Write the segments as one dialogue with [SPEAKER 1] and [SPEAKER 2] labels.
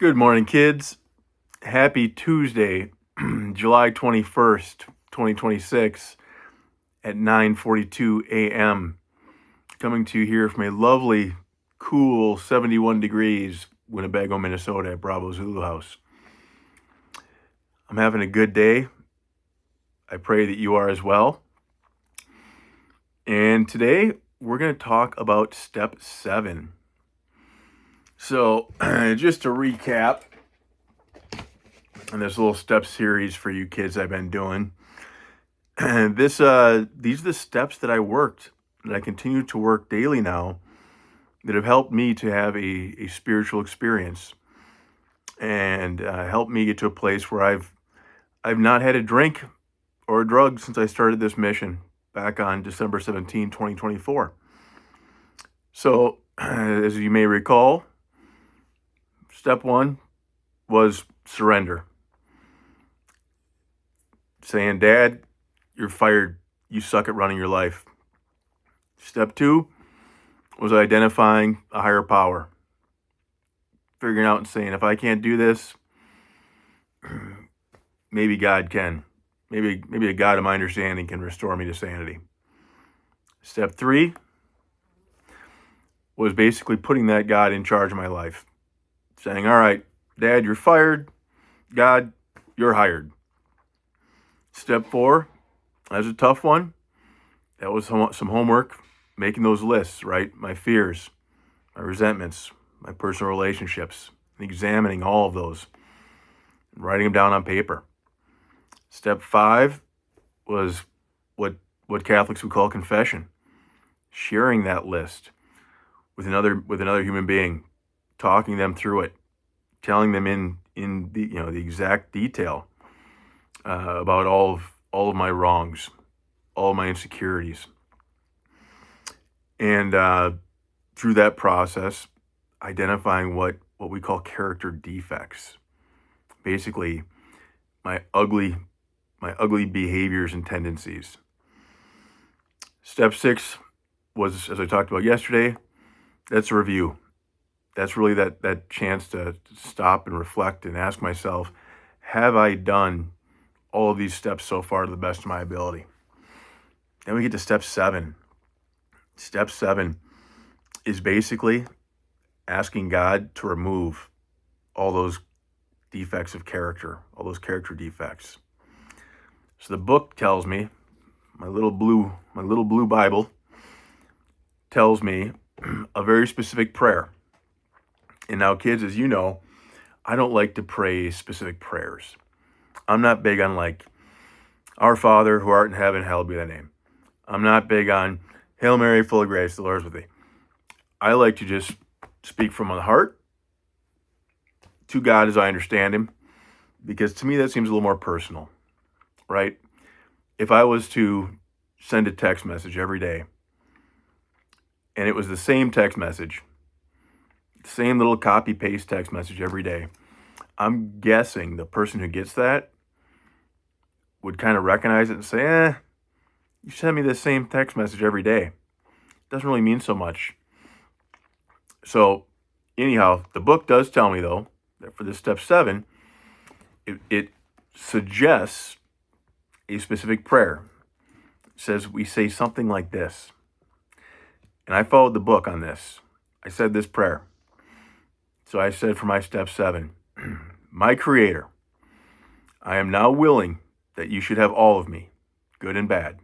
[SPEAKER 1] Good morning, kids. Happy Tuesday, July 21st, 2026 at 9:42 a.m. Coming to you here from a lovely, cool 71 degrees, Winnebago, Minnesota at Bravo Zulu House. I'm having a good day. I pray that you are as well. And today we're going to talk about step 7. So, just to recap, and this little step series for you kids I've been doing. These are the steps that I continue to work daily now, that have helped me to have a spiritual experience and helped me get to a place where I've not had a drink or a drug since I started this mission back on December 17, 2024. So, as you may recall, step 1 was surrender. Saying, Dad, you're fired. You suck at running your life. Step 2 was identifying a higher power. Figuring out and saying, if I can't do this, maybe God can. Maybe a God of my understanding can restore me to sanity. Step 3 was basically putting that God in charge of my life. Saying, all right, Dad, you're fired. God, you're hired. Step 4, that was a tough one. That was some homework, making those lists, right? My fears, my resentments, my personal relationships, examining all of those, and writing them down on paper. Step 5 was what Catholics would call confession, sharing that list with another human being, talking them through it, telling them in the exact detail about all of my wrongs, all of my insecurities. And through that process, identifying what we call character defects. Basically, my ugly behaviors and tendencies. Step 6 was, as I talked about yesterday, that's a review. That's really that chance to stop and reflect and ask myself, have I done all of these steps so far to the best of my ability? Then we get to step 7. Step 7 is basically asking God to remove all those defects of character, all those character defects. So the book tells me, my little blue Bible tells me a very specific prayer. And now, kids, as you know, I don't like to pray specific prayers. I'm not big on like, Our Father who art in heaven, hallowed be thy name. I'm not big on Hail Mary, full of grace, the Lord is with thee. I like to just speak from my heart to God as I understand him, because to me that seems a little more personal, right? If I was to send a text message every day, and it was the same text message, same little copy-paste text message every day, I'm guessing the person who gets that would kind of recognize it and say, you send me the same text message every day. It doesn't really mean so much. So anyhow, the book does tell me, though, that for this step 7, it suggests a specific prayer. It says we say something like this. And I followed the book on this. I said this prayer. So I said for my step 7, my Creator, I am now willing that you should have all of me, good and bad.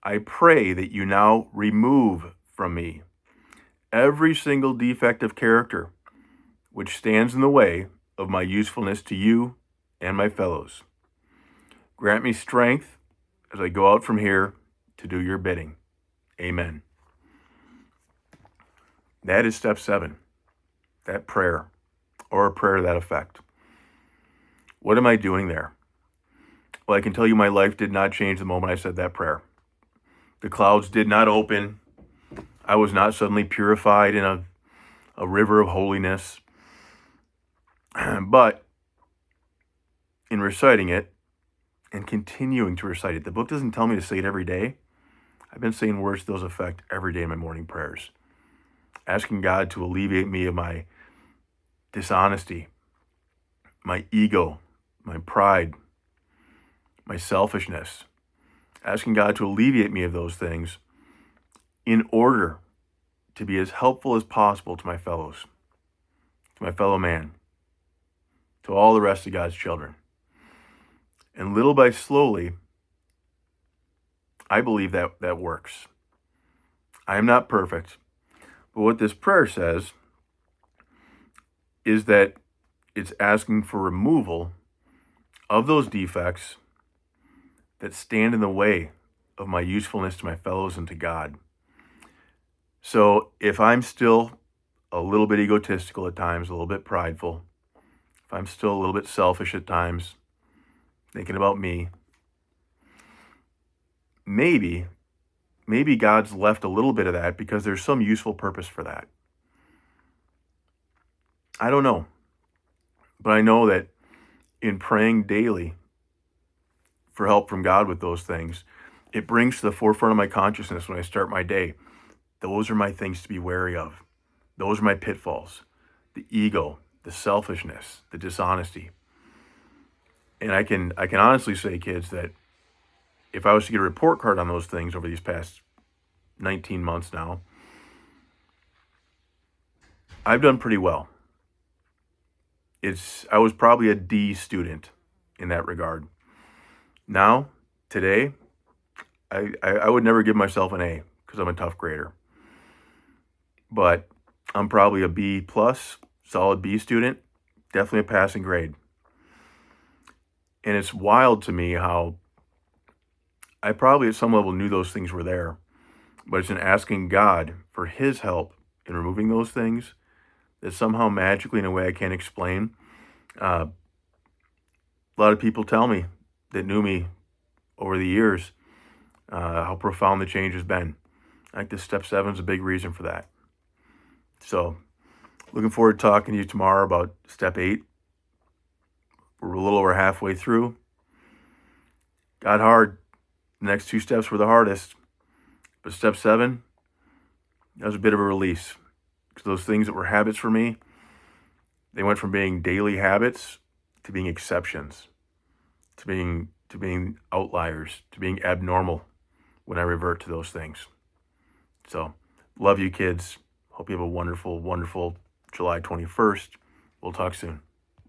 [SPEAKER 1] I pray that you now remove from me every single defect of character which stands in the way of my usefulness to you and my fellows. Grant me strength as I go out from here to do your bidding. Amen. That is step 7, that prayer, or a prayer to that effect. What am I doing there? Well, I can tell you my life did not change the moment I said that prayer. The clouds did not open. I was not suddenly purified in a river of holiness. But in reciting it and continuing to recite it, the book doesn't tell me to say it every day. I've been saying words to those effect every day in my morning prayers, asking God to alleviate me of my dishonesty, my ego, my pride, my selfishness, asking God to alleviate me of those things in order to be as helpful as possible to my fellows, to my fellow man, to all the rest of God's children. And little by slowly, I believe that works. I am not perfect, but what this prayer says is that it's asking for removal of those defects that stand in the way of my usefulness to my fellows and to God. So if I'm still a little bit egotistical at times, a little bit prideful, if I'm still a little bit selfish at times, thinking about me, maybe God's left a little bit of that because there's some useful purpose for that. I don't know. But I know that in praying daily for help from God with those things, it brings to the forefront of my consciousness when I start my day. Those are my things to be wary of. Those are my pitfalls. The ego, the selfishness, the dishonesty. And I can honestly say, kids, that if I was to get a report card on those things over these past 19 months now, I've done pretty well. I was probably a D student in that regard. Now, today, I would never give myself an A because I'm a tough grader. But I'm probably a B plus, solid B student, definitely a passing grade. And it's wild to me how I probably at some level knew those things were there, but it's in asking God for his help in removing those things that somehow magically, in a way I can't explain. A lot of people tell me that knew me over the years how profound the change has been. I think this step 7 is a big reason for that. So, looking forward to talking to you tomorrow about step 8. We're a little over halfway through. Got hard. The next 2 steps were the hardest. But step 7, that was a bit of a release. Because those things that were habits for me, they went from being daily habits to being exceptions, to being outliers, to being abnormal when I revert to those things. So, love you, kids. Hope you have a wonderful, wonderful July 21st. We'll talk soon.